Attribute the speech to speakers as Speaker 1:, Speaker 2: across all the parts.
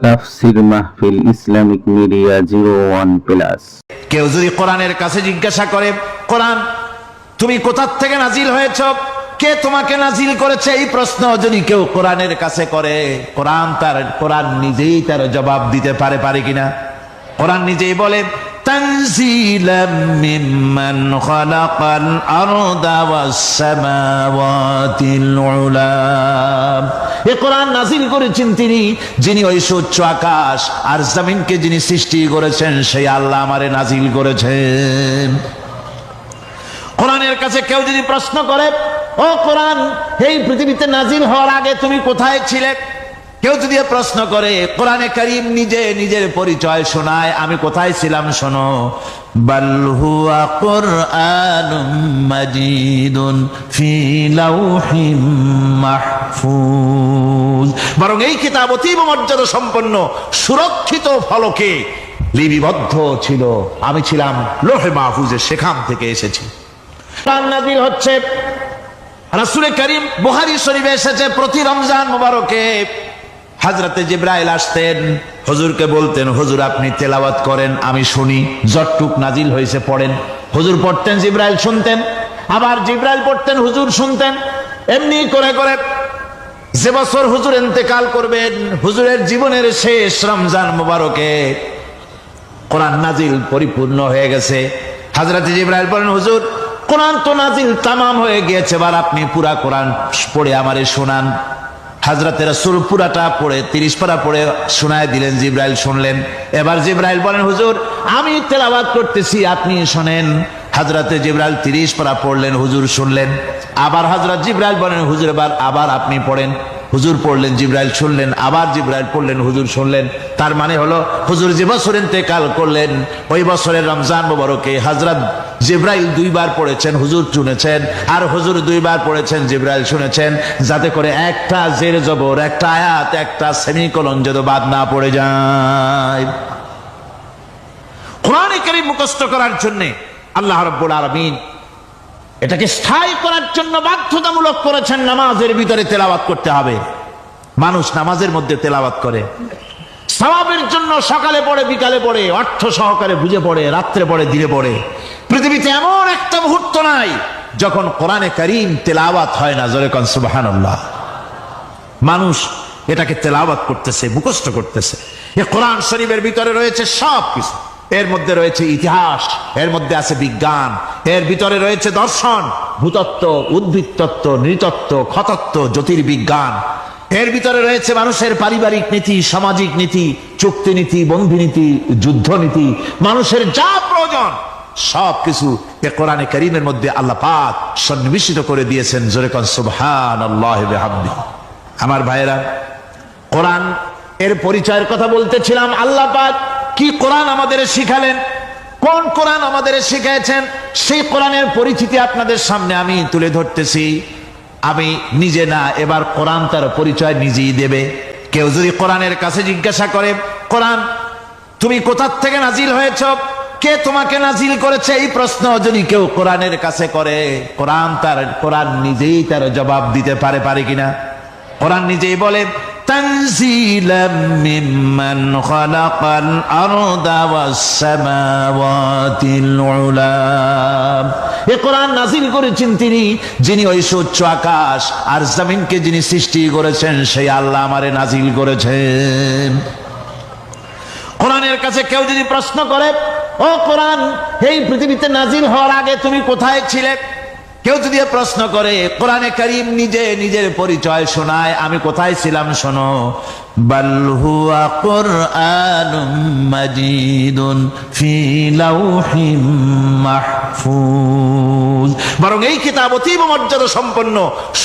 Speaker 1: তাফসীর মাহফিল Islamic media 01+।
Speaker 2: কেউ যদি কোরআনের কাছে জিজ্ঞাসা করে, কোরআন তুমি কোথা থেকে নাজিল হয়েছ, কে তোমাকে নাজিল করেছে, এই প্রশ্ন যদি কেউ কোরআনের কাছে করে, কোরআন নিজেই তার জবাব দিতে পারে কিনা? কোরআন নিজেই বলে, তানজিলাম মিম্মান খালাকাল আরদা ওয়াস সামাওয়াতিল উলা। এই কোরআন নাজিল করেছেন তিনি, যিনি ওই সুউচ্চ আকাশ আর জমিনকে যিনি সৃষ্টি করেছেন, সেই আল্লাহ আমারে নাজিল করেছেন। কোরআনের কাছে কেউ যদি প্রশ্ন করে, ও কোরআন এই পৃথিবীতে নাজিল হওয়ার আগে তুমি কোথায় ছিলে, কেউ যদি প্রশ্ন করে, কোরআনে কারীম নিজের পরিচয় শোনায়, আমি কোথায় ছিলাম শোনো। বাল হুয়া কুরআনুম মাজিদুন ফি লাউহিম মাহফুজ। বরং এই কিতাব অতীব মর্যাদা সম্পন্ন সুরক্ষিত ফলকে লিপিবদ্ধ ছিল, আমি ছিলাম লৌহে মাহফুজে, সেখান থেকে এসেছি। কোরআন নাজিল হচ্ছে। রাসূল করিম বুখারী শরীফে এসেছে, প্রতি রমজান মোবারকে হযরতে জিবরাইল আসতেন, হুজুরকে বলতেন, হুজুর আপনি তেলাওয়াত করেন, আমি শুনি, যতটুক নাজিল হয়েছে পড়েন। হুজুর পড়তেন, জিবরাইল শুনতেন, আবার জিবরাইল পড়তেন, হুজুর শুনতেন। এমনি করে করে যে বছর হুজুর ইন্তেকাল করবেন, হুজুরের জীবনের শেষ রমজান মোবারকে কোরআন নাজিল পরিপূর্ণ হয়ে গেছে। হযরতে জিবরাইল বলেন, হুজুর কোরআন তো নাজিল তামাম হয়ে গিয়েছে, এবার আপনি পুরা কোরআন পড়ে আমারে শোনান। হযরতে রাসূল পুরাটা পড়ে 30 পারা পড়ে শোনায় দিলেন, জিবরাইল শুনলেন। এবার জিবরাইল বলেন, হুজুর আমি তেলাওয়াত করতেছি, আপনি শুনেন। হযরতে জিবরাইল 30 পারা পড়লেন, হুজুর শুনলেন। আবার হযরত জিবরাইল বলেন, হুজুর আবার আপনি পড়েন। হুজুর পড়লেন, জিবরাইল শুনলেন, আবার জিবরাইল পড়লেন, হুজুর শুনলেন। তার মানে হলো, হুজুর যে বছর ইন্তেকাল করলেন, ওই বছরের রমজান মোবারকে হযরত জিবরাইল 2 বার পড়েছেন, হুজুর শুনেছেন, আর হুজুর 2 বার পড়েছেন, জিবরাইল শুনেছেন, যাতে করে একটা জের জবর, একটা আয়াত, একটা সেমিকোলন যেন বাদ না পড়ে যায়। কোরআন কারীম মুখস্থ করার জন্য আল্লাহ রাব্বুল আলামিন এটাকে স্থায়ী করার জন্য বাধ্যতামূলক করেছেন, নামাজের ভিতরে তেলাওয়াত করতে হবে। মানুষ নামাজের মধ্যে তেলাওয়াত করে সওয়াবের জন্য, সকালে পড়ে, বিকালে পড়ে, অর্থ সহকারে বুঝে পড়ে, রাত্রে পড়ে, দিনে পড়ে। পৃথিবীতে এমন একটা মুহূর্ত নাই যখন কোরআনে কারীম তেলাওয়াত হয় না। জোরে কোন সুবহানাল্লাহ। মানুষ এটাকে তেলাওয়াত করতেছে, মুখস্থ করতেছে। এই কোরআন শরীফের ভিতরে রয়েছে সব কিছু। এর মধ্যে রয়েছে ইতিহাস, এর মধ্যে আছে বিজ্ঞান, এর ভিতরে রয়েছে দর্শন, ভূতত্ত্ব, উদ্ভিদ তত্ত্ব, নৃতত্ত্ব, খতত্ত্ব, জ্যোতির্বিজ্ঞান। এর ভিতরে রয়েছে মানুষের পারিবারিক নীতি, সামাজিক নীতি, চুক্তি নীতি, বন্ধু নীতি, যুদ্ধ নীতি, মানুষের যা প্রয়োজন সবকিছু এই কোরআনে কারীমের মধ্যে আল্লাহ পাক সন্নিবেশিত করে দিয়েছেন। জোরে কোন সুবহানাল্লাহি ওয়া বিহামদিহি। আমার ভাইয়েরা, কোরআন এর পরিচয়ের কথা বলতেছিলাম। আল্লাহ পাক কি কোরআন আমাদের শিখালেন, কোন কোরআন আমাদের শিখিয়েছেন, সেই কোরআনের পরিচিতি আপনাদের সামনে আমি তুলে ধরতেছি। আমি নিজে না, এবার কোরআন তার পরিচয় নিজেই দেবে। কেউ যদি কোরআনের কাছে জিজ্ঞাসা করে, কোরআন তুমি কোথা থেকে নাজিল হয়েছ, কে তোমাকে নাজিল করেছে, এই প্রশ্ন যদি কেউ কোরআনের কাছে করে, কোরআন নিজেই তার জবাব দিতে পারে কিনা? কোরআন নিজেই বলে, তানজিলাম মিম্মান খালাকাল আরদা ওয়াস সামাওয়াতিল উলা। এই কোরআন নাজিল করেছেন তিনি, যিনি ওই সুউচ্চ আকাশ আর জমিনকে যিনি সৃষ্টি করেছেন, সেই আল্লাহ আমারে নাজিল করেছেন। কোরআনের কাছে কেউ যদি প্রশ্ন করে, ও কোরআন এই পৃথিবীতে নাজিল হওয়ার আগে তুমি কোথায় ছিলে, কেউ যদি প্রশ্ন করে, কোরআনে কারীম নিজের পরিচয় শোনায়, আমি কোথায় ছিলাম শোনো। বাল হুয়া কুরআনুম মাজিদুন ফি লাউহিম মাহফুজ। বরং এই কিতাব অতীব মর্যাদা সম্পন্ন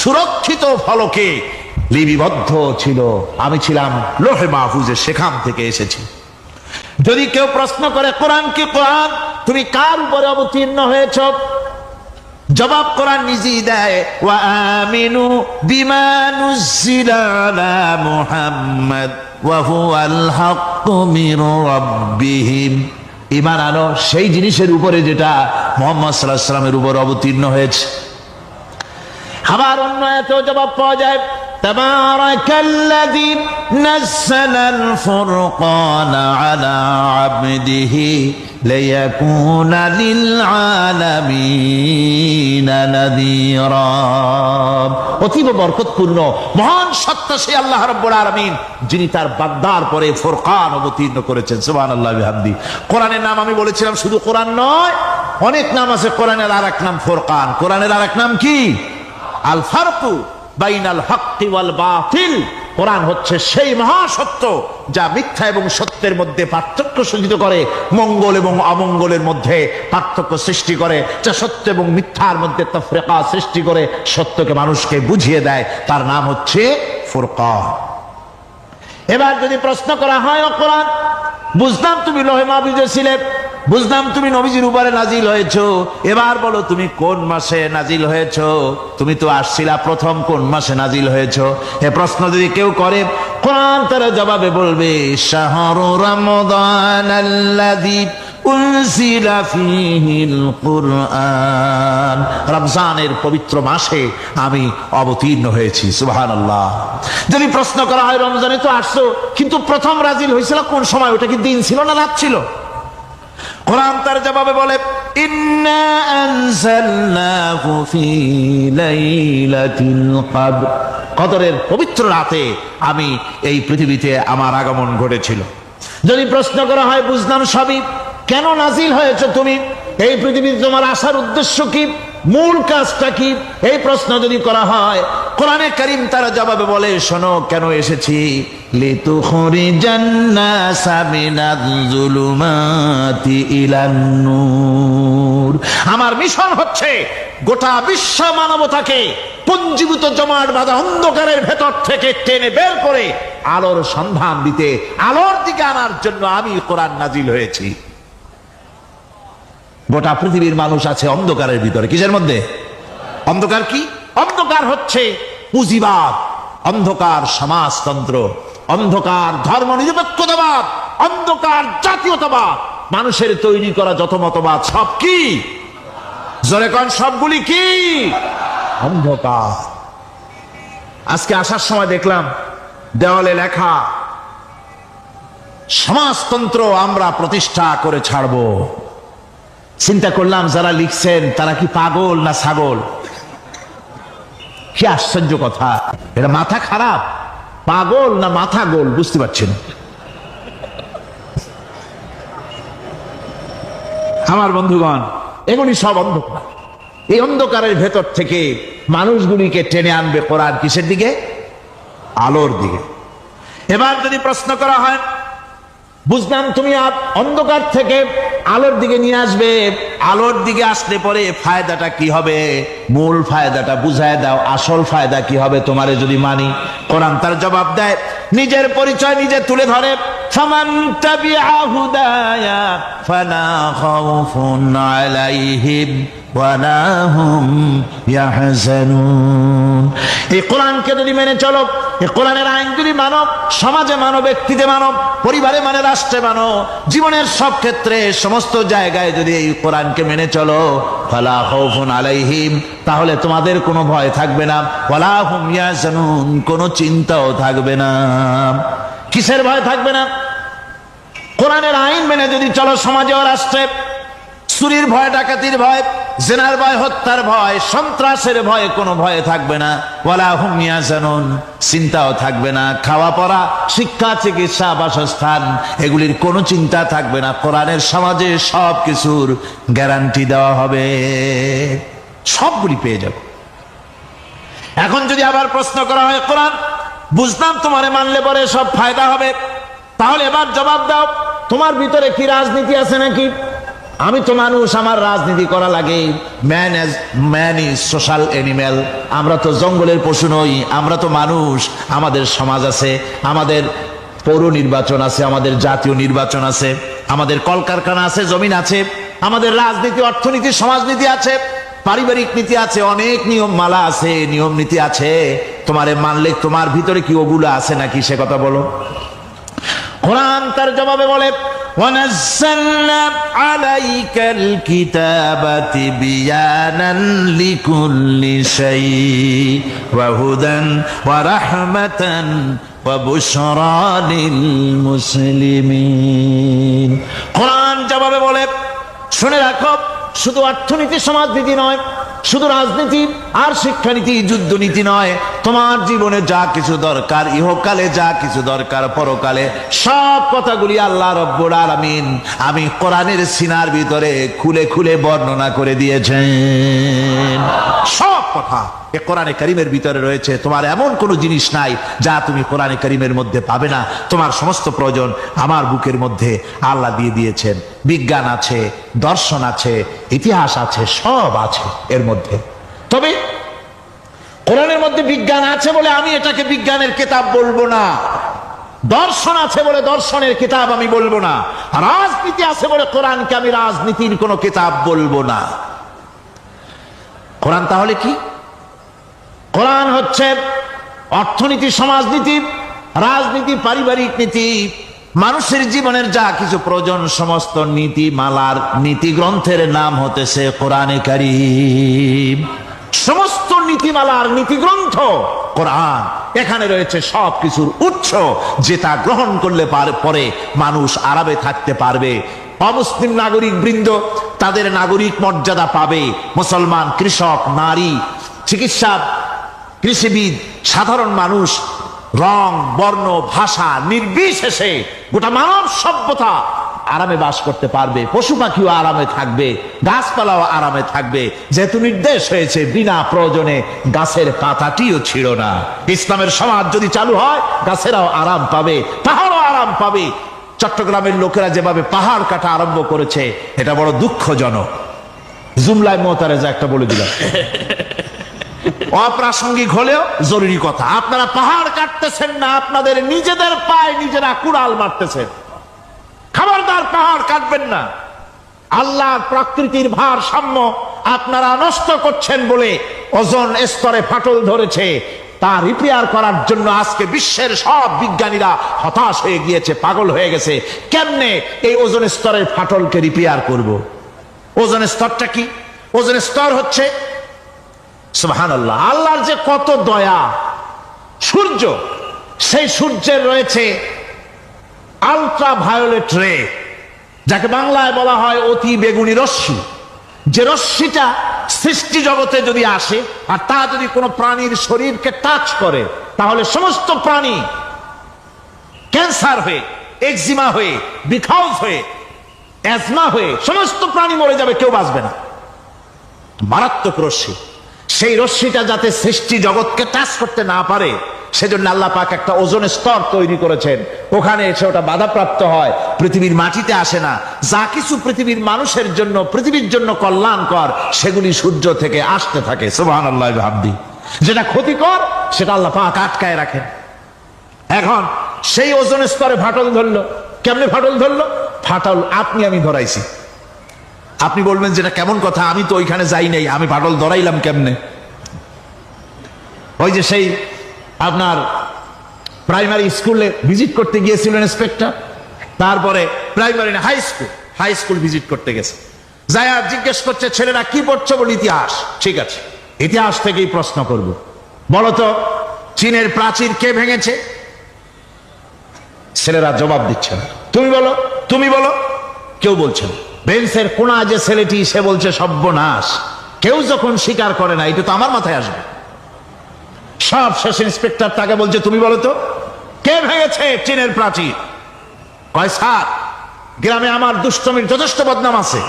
Speaker 2: সুরক্ষিত ফলকে লিপিবদ্ধ ছিল, আমি ছিলাম লৌহে মাহফুজে, সেখান থেকে এসেছি। যদি কেউ প্রশ্ন করে, কোরআন কি, কোরআন তুমি কার উপরে অবতীর্ণ হয়েছ, জবাব কোরআন নিজেই দেয়, ওয়া আমিনু বিমা নুজিলা আলা মুহাম্মাদ ওয়া হুয়াল হাক্কু মির রাব্বিহিম। ঈমান আনো সেই জিনিসের উপরে যেটা মুহাম্মদ সাল্লাল্লাহু আলাইহি ওয়াসাল্লামের উপর অবতীর্ণ হয়েছে। আবার অন্য আয়াতেও জবাব পাওয়া যায়, তাবারাকাল্লাযী নাযালাল ফুরকানা আলা আবদিহি লিয়াকুনা লিল আলামিনা নাযীরা। অতীব বরকতপূর্ণ মহান সত্তা সেই আল্লাহ রাব্বুল আলামিন, যিনি তার বান্দার পরে ফুরকান অবতীর্ণ করেছেন। সুবহানাল্লাহ বিহামদি। কোরআনের নাম আমি বলেছিলাম শুধু কোরআন নয়, অনেক নাম আছে কোরআনের। আর এক নাম ফুরকান। কোরআনের আর এক নাম কি? আল ফারকু বাইনাল হক্কি ওয়াল বাতিল। কোরআন হচ্ছে সেই মহাসত্য যা মিথ্যা এবং সত্যের মধ্যে পার্থক্য সূচিত করে, মঙ্গল এবং অমঙ্গলের মধ্যে পার্থক্য সৃষ্টি করে, যা সত্য এবং মিথ্যার মধ্যে তাফরিকা সৃষ্টি করে, সত্যকে মানুষকে বুঝিয়ে দেয়। তার নাম হচ্ছে ফুরকান। এবার যদি প্রশ্ন করা হয়, ও কোরআন, বুঝলাম তুমি লৌহে মাহফুজে ছিলে, বুঝলাম তুমি নবীজির উপরে নাজিল হয়েছো, এবার বলো তুমি কোন মাসে নাজিল হয়েছো? তুমি তো আসছিলা প্রথম কোন মাসে নাজিল হয়েছো? এ প্রশ্ন যদি কেউ করে, কোরআন তার জবাবে বলবে, শাহরু রমাদান আল্লাযী উনজিলা ফীহিল কুরআন। রমজানের পবিত্র মাসে আমি অবতীর্ণ হয়েছি। সুবহানাল্লাহ। যদি প্রশ্ন করা হয়, রমজানে তো আসছো, কিন্তু প্রথম নাজিল হয়েছিল কোন সময়? ওটা কি দিন ছিল না রাত ছিল? কোরআন তার জবাবে বলে, ইন্না আনজালনাহু ফী লাইলাতিল কদর। কদরের পবিত্র রাতে আমি এই পৃথিবীতে আমার আগমন ঘটেছিল। যদি প্রশ্ন করা হয়, বুঝলাম সবই, কেন নাজিল হয়েছে তুমি? এই পৃথিবীতে তোমার আসার উদ্দেশ্য কি? মূল কাজটা কি? এই প্রশ্ন যদি করা হয়, কোরআনে কারীম তার জবাবে বলে, শোনো কেন এসেছি। লিতুখরিজান নাসা মিনাজ যুলুমাতি ইলান নূর। আমার মিশন হচ্ছে গোটা বিশ্ব মানবতাকে পঞ্জীভূত জমাট বাঁধা অন্ধকারের ভেতর থেকে টেনে বের করে আলোর সন্ধান দিতে, আলোর দিকে আনার জন্য আমি কোরআন নাজিল হয়েছি। গোটা পৃথিবীর মানুষ আছে অন্ধকারের ভিতরে। কিসের মধ্যে? অন্ধকার কি? অন্ধকার হচ্ছে পুঁজিবাদ, অন্ধকার সমাজতন্ত্র, অন্ধকার ধর্ম নিরপেক্ষতাবাদ, অন্ধকার জাতীয়তাবাদ। মানুষের তৈরি করা যত মতবাদ সব কি? জোরে কোন, সবগুলি কি? অন্ধকার। আজকে আসার সময় দেখলাম দেওয়ালে লেখা, সমাজতন্ত্র আমরা প্রতিষ্ঠা করে ছাড়বো। চিন্তা করলাম, যারা লিখছেন তারা কি পাগল না ছাগল? কি আশ্চর্য কথা! এটা মাথা খারাপ, পাগল না মাথা গোল বুঝতে পারছেন। আমার বন্ধুগণ, এগুলি সব অন্ধকার। এই অন্ধকারের ভেতর থেকে মানুষগুলিকে টেনে আনবে কোরআন কিসের দিকে? আলোর দিকে। এবার যদি প্রশ্ন করা হয়, বুঝলাম তুমি অন্ধকার থেকে আলোর দিকে নিয়ে আসবে, আলোর দিকে আসলে পরে ফায়দাটা কি হবে? মূল ফায়দাটা বুঝায় দাও, আসল ফায়দা কি হবে তোমারে যদি মানি? কোরআন তার জবাব দেয়, নিজের পরিচয় নিজে তুলে ধরে, ফামান তাবিআ হুদায়া ফালা খাউফুন আলাইহিম ওয়ালা হুম ইয়াহজানুন। এই কোরআনকে যদি মেনে চলো, এই কোরআনের আইন যদি মানো, সমাজে মানো, ব্যক্তিতে মানো, পরিবারে মানে, রাষ্ট্রে মানো, জীবনের সব ক্ষেত্রে সমস্ত জায়গায় যদি এই কোরআনকে মেনে চলো, ফালা খাউফুন আলাইহিম, তাহলে তোমাদের কোনো ভয় থাকবে না, ওয়ালা হুম ইয়াহজানুন, কোনো চিন্তাও থাকবে না। কিসের ভয় থাকবে না? কোরআনের আইন মেনে যদি চলো সমাজে ও রাষ্ট্রে, চুরির ভয়, ডাকাতির ভয়, জিনার ভয়, হত্যার ভয়, সন্ত্রাসের ভয় কোনো ভয় থাকবে না। ওয়ালা হুম ইয়াহজানুন, চিন্তাও থাকবে না। খাওয়া পড়া, শিক্ষা, চিকিৎসা, বাসস্থান, এগুলির কোনো চিন্তা থাকবে না। কোরআনের সমাজে সব কিছুর গ্যারান্টি দেওয়া হবে, সবগুলি পেয়ে যাব। এখন যদি আবার প্রশ্ন করা হয়, কোরআন বুঝলাম তোমারে মানলে পরে সব ফায়দা হবে, তাহলে এবার জবাব দাও, তোমার ভিতরে কি রাজনীতি আছে নাকি? আমি তো মানুষ, আমার রাজনীতি করা লাগে। Man is social animal. আমরা তো জঙ্গলের পশু নই, আমরা তো মানুষ। আমাদের সমাজ আছে, আমাদের পৌর নির্বাচন আছে, আমাদের জাতীয় নির্বাচন আছে, আমাদের কলকারখানা আছে, জমিন আছে, আমাদের রাজনীতি, অর্থনীতি, সমাজনীতি আছে, পারিবারিক নীতি আছে, অনেক নিয়ম মালা আছে, নিয়ম নীতি আছে। তোমারে মানলে তোমার ভিতরে কি ওগুলো আছে নাকি সে কথা বলো। কোরআন তার জবাবে বলে, ওয়ানাজ্জালনা আলাইকাল কিতাবা তিবয়ানান লিকুল্লি শাই ওয়া হুদান ওয়া রাহমাতান ওয়া বুশরা লিল মুসলিমিন। কোরআন যেভাবে বলে, শুনে রাখো, শুধু অর্থনীতি সমাজনীতি নয়, শুধু রাজনীতি আর শিক্ষানীতি যুদ্ধনীতি নয়, তোমার জীবনে যা কিছু দরকার, ইহকালে যা কিছু দরকার, পরকালে সব কথাগুলি আল্লাহ রব্বুল আলামিন আমি কোরআনের সিনার ভিতরে খুলে খুলে বর্ণনা করে দিয়েছেন। সব কথা এ কোরআনে কারীমের ভিতরে রয়েছে। তোমার এমন কোনো জিনিস নাই যা তুমি কোরআনে কারীমের মধ্যে পাবে না। তোমার সমস্ত প্রয়োজন আমার বুকের মধ্যে আল্লাহ দিয়ে দিয়েছেন। বিজ্ঞান আছে, দর্শন আছে, ইতিহাস আছে, সব আছে এর মধ্যে। তবে কোরআনের মধ্যে বিজ্ঞান আছে বলে আমি এটাকে বিজ্ঞানের কিতাব বলবো না, দর্শন আছে বলে দর্শনের কিতাব আমি বলবো না, রাজনীতি আছে বলে কোরআনকে আমি রাজনীতির কোনো কিতাব বলবো না। কোরআন তাহলে কি? কোরআন হচ্ছে অর্থনীতি, সমাজনীতি, রাজনীতি, পারিবারিক নীতি, মানুষের জীবনের যা কিছু প্রয়োজন, সমস্ত নীতিমালার নীতি গ্রন্থের নাম হতেছে কোরআনে কারীম। সমস্ত নীতিমালার নীতি গ্রন্থ কোরআন। এখানে রয়েছে সব কিছুর উৎস, যেটা গ্রহণ করলে পরে মানুষ আরামে থাকতে পারবে। অমুসলিম নাগরিক বৃন্দ তাদের নাগরিক মর্যাদা পাবে। মুসলমান, কৃষক, নারী, চিকিৎসা, কৃষিবিদ, সাধারণ মানুষ, রং, বর্ণ, ভাষা নির্বিশেষে গোটা মানব সভ্যতা আরামে বাস করতে পারবে। পশু পাখিও আরামে থাকবে, গাছপালাও আরামে থাকবে, যেহেতু নির্দেশ হয়েছে বিনা প্রয়োজনে গাছের পাতাটিও ছিঁড়ো না। ইসলামের সমাজ যদি চালু হয়, গাছেরাও আরাম পাবে, পাহাড়ও আরাম পাবে। চট্টগ্রামের লোকেরা যেভাবে পাহাড় কাটা আরম্ভ করেছে, এটা বড় দুঃখজনক। জুমলায় মোতারেজা একটা বলে দিলাম, অপ্রাসঙ্গিক হলেও জরুরি কথা। আপনারা পাহাড় কাটতেছেন না, আপনাদের নিজেদের পায়ে নিজেরা কুড়াল মারতেছেন। খবরদার পাহাড় কাটবেন না। আল্লাহর প্রকৃতির ভারসাম্য আপনারা নষ্ট করছেন বলে ওজোন স্তরে ফাটল ধরেছে। তা রিপেয়ার করার জন্য আজকে বিশ্বের সব বিজ্ঞানীরা হতাশ হয়ে গিয়েছে, পাগল হয়ে গেছে। কেমনে এই ওজোন স্তরের ফাটলকে রিপেয়ার করব? ওজোন স্তরটা কি? ওজোন স্তর হচ্ছে, সুবহানাল্লাহ, আল্লাহর যে কত দয়া। সূর্য, সেই সূর্যের রয়েছে আলট্রা ভায়োলেট রে, যাকে বাংলায় বলা হয় অতি বেগুনি রশ্মি। যে রশ্মিটা সৃষ্টি জগতে যদি আসে আর তা যদি কোনো প্রাণীর শরীরকে টাচ করে, তাহলে সমস্ত প্রাণী ক্যান্সার হয়ে, এক্সিমা হয়ে, বিখাউজ হয়ে, অ্যাজমা হয়ে সমস্ত প্রাণী মরে যাবে, কেউ বাঁচবে না। মারাত্মক রশ্মি। সেই রশ্মিটা যাতে সৃষ্টি জগৎকে টাচ করতে না পারে, সেজন্য আল্লাহ পাক একটা ওজোন স্তর তৈরি করেছেন। ওখানে এসে ওটা বাধাপ্রাপ্ত হয়, পৃথিবীর মাটিতে আসে না। যা কিছু পৃথিবীর মানুষের জন্য, পৃথিবীর জন্য কল্যাণকর, সেগুলি সূর্য থেকে আসতে থাকে। সুবহানাল্লাহ ভাববি। যেটা ক্ষতিকর সেটা আল্লাহ পাক আটকায় রাখেন। এখন সেই ওজোন স্তরে ফাটল ধরলো। কেমনে ফাটল ধরলো? ফাটল আপনি আমি ধরাইছি। আপনি বলবেন যেটা কেমন কথা, আমি তো ওইখানে যাই নাই, আমি ফাটল ধরাইলাম কেমনে? ওই যে সেই আপনার প্রাইমারি স্কুলে ভিজিট করতে গিয়েছিলেন ইন্সপেক্টর, তারপরে প্রাইমারি না হাই স্কুল ভিজিট করতে গেছে, যাই আর জিজ্ঞেস করছে ছেলেরা কি পড়ছো? বলে ইতিহাস। ঠিক আছে, ইতিহাস থেকেই প্রশ্ন করব। বলতো চীনের প্রাচীর কে ভেঙেছে? ছেলেরা জবাব দিচ্ছে না। তুমি বলো, তুমি বলো। কেউ বলছে না। বেঞ্চের কোনা যে ছেলেটি, সে বলছে সর্বনাশ। কেউ যখন স্বীকার করে না, এটা তো আমার মাথায় আসবে। সব শেষ ইন্সপেক্টর তাকে বলছে তুমি বলো তো কে ভেঙেছে চীনের প্রাচীর? কয় স্যার, গ্রামে আমার দুষ্টমির যথেষ্ট বদনাম আছে,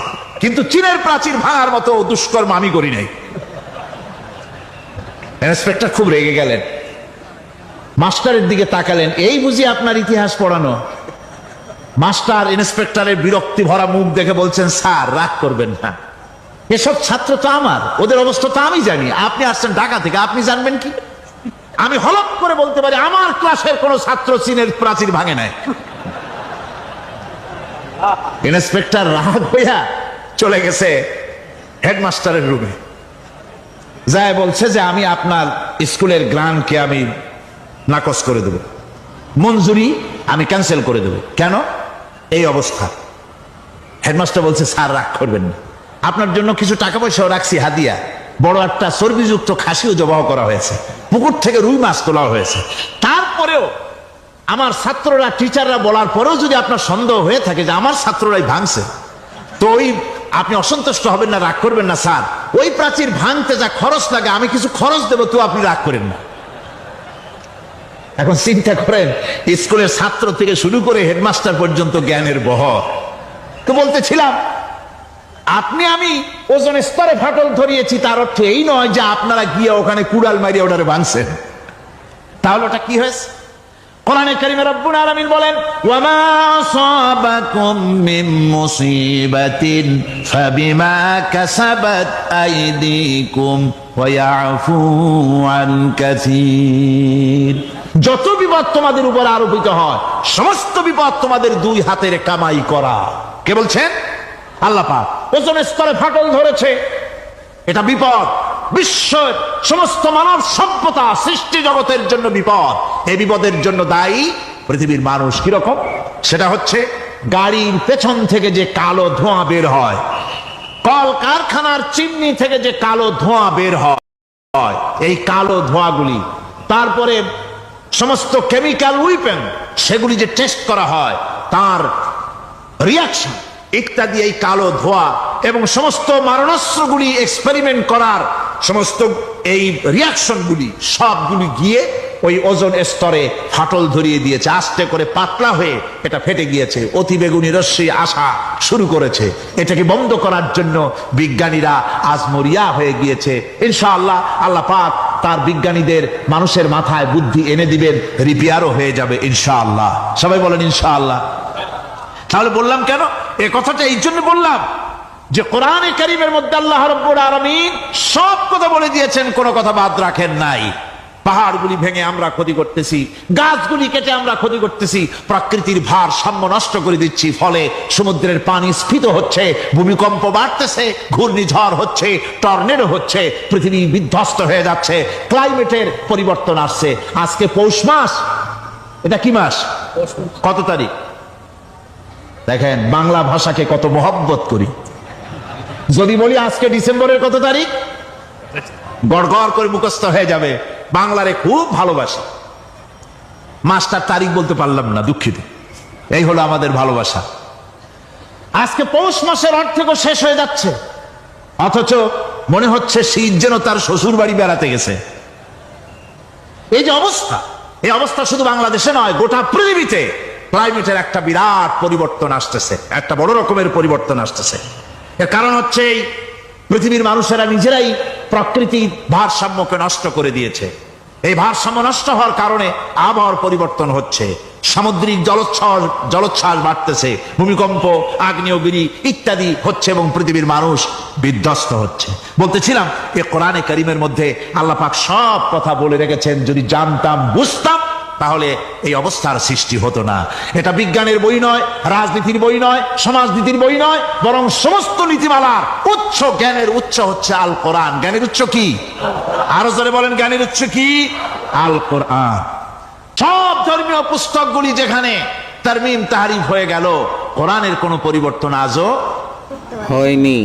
Speaker 2: কিন্তু চীনের প্রাচীর ভাঙার মতো দুষ্কর্ম আমি করি নাই। ইন্সপেক্টর খুব রেগে গেলেন, মাস্টারের দিকে তাকালেন, এই বুঝি আপনার ইতিহাস পড়ানো? মাস্টার ইন্সপেক্টরের বিরক্তি ভরা মুখ দেখে বলছেন, স্যার রাগ করবেন না, এসব ছাত্র তো আমার, ওদের অবস্থা তো আমি জানি। আপনি আসছেন ঢাকা থেকে, আপনি জানবেন কি? আমি হলপ করে বলতে পারি আমার ক্লাসের কোন ছাত্র চীনের প্রাচীর ভাঙে নাই। ইন্সপেক্টর রাগ হইয়া চলে গেছে হেডমাস্টারের রুমে, যায় বলছে যে আমি আপনার স্কুলের গ্রান্টকে আমি নাকচ করে দেব, মঞ্জুরি আমি ক্যান্সেল করে দেব। কেন? এই অবস্থা। হেডমাস্টার বলছে, স্যার রাগ করবেন না, আপনার জন্য কিছু টাকা পয়সাও রাখছি হাদিয়া। বড় একটা চর্বিযুক্ত খাসিও জবাহ করা হয়েছে, পুকুর থেকে রুই মাছ তোলা হয়েছে। তারপরেও আমার ছাত্ররা, টিচাররা বলার পরেও যদি আপনার সন্দেহ হয়ে থাকে যে আমার ছাত্ররাই ভাঙছে, তো ওই আপনি অসন্তুষ্ট হবেন না, রাগ করবেন না স্যার। ওই প্রাচীর ভাঙতে যা খরচ লাগে আমি কিছু খরচ দেবো, তো আপনি রাগ করেন না। এখন চিন্তা করেন, স্কুলের ছাত্র থেকে শুরু করে হেডমাস্টার পর্যন্ত জ্ঞানের বহর। তো বলতেছিলাম, আপনি আমি ওজন স্তরে ফাটল ধরিয়েছি, তার অর্থ এই নয় যে আপনারা গিয়ে ওখানে কুড়াল মারিয়ে ওটারে ভাঙছেন। তাহলে ওটা কি হয়েছে? কোরআনে কারীমে রব্বুল আলামিন বলেন, ওয়ামা আসাবাকুম মিন মুসিবাতিন ফাবিমা কাসাবাত আইদিকুম ওয়া ইয়াফু আন কাসীর। যত বিপদ তোমাদের উপর আরোপিত হয়, সমস্ত বিপদ তোমাদের দুই হাতের কামাই করা। কে বলছেন? আল্লাহ পাক। ওজন স্তরে ফাটল ধরেছে, এটা বিপদ, বিশ্বের সমস্ত মানব সভ্যতা সৃষ্টি জগতের জন্য বিপদ। এই বিপদের জন্য দায়ী পৃথিবীর মানুষ। কিরকম? সেটা হচ্ছে গাড়ির পেছন থেকে যে কালো ধোঁয়া বের হয়, কল কারখানার চিমনি থেকে যে কালো ধোঁয়া বের হয়, এই কালো ধোঁয়াগুলি, তারপরে সমস্ত কেমিক্যাল উইপেন সেগুলি যে টেস্ট করা হয়, তার রিয়াকশন ইত্যাদি, এই কালো ধোঁয়া এবং সমস্ত মারণাস্ত্রগুলি এক্সপেরিমেন্ট করার সমস্ত এই রিয়াকশনগুলি সবগুলি গিয়ে ওই ওজন স্তরে ফাটল ধরিয়ে দিয়েছে। আস্তে করে পাতলা হয়ে এটা ফেটে গিয়েছে, অতি বেগুনি রশ্মি আসা শুরু করেছে। এটাকে বন্ধ করার জন্য বিজ্ঞানীরা আজ মরিয়া হয়ে গিয়েছে। ইনশাআল্লাহ আল্লাহ পাক তার বিজ্ঞানীদের মানুষের মাথায় বুদ্ধি এনে দিবেন, রিপেয়ারও হয়ে যাবে ইনশাআল্লাহ। সবাই বলেন ইনশাআল্লাহ। তাহলে বললাম কেন এই কথাটা? এই জন্য বললাম যে কোরআনে কারীমের মধ্যে আল্লাহ রাব্বুল আলামিন সব কথা বলে দিয়েছেন, কোনো কথা বাদ রাখেন নাই। পাহাড়গুলি ভেঙে আমরা ক্ষতি করতেছি, গাছগুলি কেটে আমরা ক্ষতি করতেছি, প্রকৃতির ভারসাম্য নষ্ট করে দিচ্ছি, ফলে সমুদ্রের পানি স্ফীত হচ্ছে, ভূমিকম্প বাড়তেছে, ঘূর্ণিঝড় হচ্ছে, টর্নেডো হচ্ছে, পৃথিবী বিধ্বস্ত হয়ে যাচ্ছে, ক্লাইমেটের পরিবর্তন আসছে। আজকে পৌষ মাস, এটা কি মাস? কত তারিখ? দেখেন বাংলা ভাষাকে কত মহব্বত করি। যদি বলি আজকে ডিসেম্বরের কত তারিখ, গড়গড় করে মুখস্থ হয়ে যাবে। বাংলারে খুব ভালোবাসি, মাসটার তারিখ বলতে পারলাম না, দুঃখিত। এই হলো আমাদের ভালোবাসা। আজকে পৌষ মাসের অর্ধেকও শেষ হয়ে যাচ্ছে, অথচ মনে হচ্ছে শীত যেন তার শ্বশুর বাড়ি বেড়াতে গেছে। এই যে অবস্থা, এই অবস্থা শুধু বাংলাদেশে নয়, গোটা পৃথিবীতে ক্লাইমেটের একটা বিরাট পরিবর্তন আসতেছে, একটা বড় রকমের পরিবর্তন আসতেছে। এর কারণ হচ্ছে এই পৃথিবীর মানুষেরা নিজেরাই প্রকৃতির ভারসাম্যকে নষ্ট করে দিয়েছে। এই ভারসাম্য নষ্ট হওয়ার কারণে আবহাওয়ার পরিবর্তন হচ্ছে, সামুদ্রিক জলোচ্ছ্বাস বাড়তেছে, ভূমিকম্প, আগ্নেয়গিরি ইত্যাদি হচ্ছে এবং পৃথিবীর মানুষ বিধ্বস্ত হচ্ছে। বলতেছিলাম এই কোরআনে কারীমের মধ্যে আল্লাহ পাক সব কথা বলে রেখেছেন। যদি জানতাম, বুঝতাম, তাহলে এই অবস্থার সৃষ্টি হতো না। এটা বিজ্ঞানের বই নয়, রাজনীতির বই নয়, সমাজনীতির বই নয়, বরং সমস্ত নীতিমালার উচ্চ, জ্ঞানের উচ্চ হচ্ছে আল কোরআন। জ্ঞানের উচ্চ কি? আরো জোরে বলেন, জ্ঞানের উচ্চ কি? আল কোরআন। সব ধর্মীয় পুস্তকগুলি যেখানে তারমিম তাহরিফ হয়ে গেল, কোরআনের কোনো পরিবর্তন আজও
Speaker 1: হয়নি।